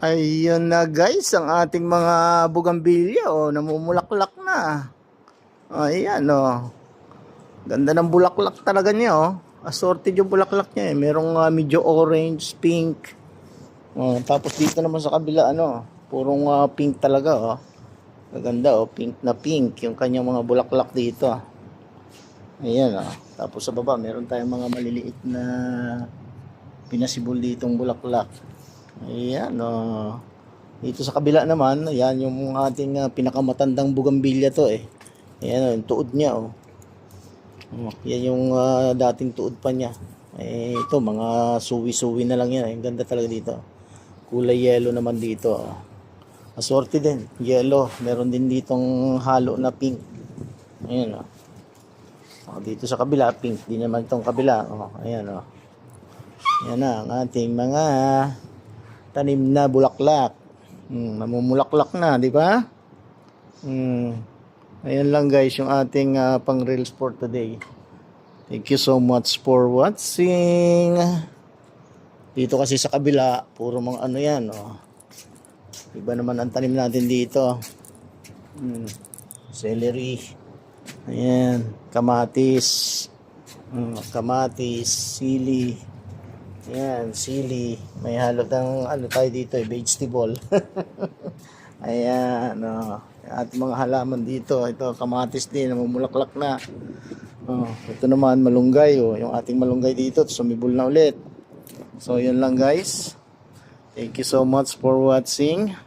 Ayun na guys, ang ating mga bugambilya, oh, namumulaklak na. Ayan, oh. Ganda ng bulaklak talaga niya, oh. Assorted yung bulaklak niya, eh. Merong medyo orange, pink. Oh, tapos dito naman sa kabila, ano, purong pink talaga, oh. Maganda, oh, pink na pink yung kanyang mga bulaklak dito. Ayan, oh. Tapos sa baba, meron tayong mga maliliit na pinasibol ditong bulaklak. Ayan, oh. Dito sa kabila naman, ayan yung ating pinakamatandang bugambilya to, eh. Ayan, oh, yung tuod niya, oh. Yan yung dating tuod pa niya. Eh, ito, mga suwi-suwi na lang yan. Ang ganda talaga dito. Kulay yellow naman dito, oh. Assorted din, yellow. Meron din ditong halo na pink. Ayan, oh. Dito sa kabila, pink din naman itong kabila, oh. Ayan, oh. Yan na ang ating mga tanim na bulaklak. Namumulaklak na, di ba? Ayan lang guys yung ating pang reels for today. Thank you so much for watching. Dito kasi sa kabila, puro mga ano yan, oh. Iba naman ang tanim natin dito. Celery. Ayan, kamatis. Kamatis, sili. Ayan, sili. May halot ng ano tayo dito, vegetable. Ayan, oh. At mga halaman dito, ito kamatis din, namumulaklak na. Oh, ito naman malunggay, oh. Yung ating malunggay dito, sumibol na ulit. So, yun lang guys. Thank you so much for watching.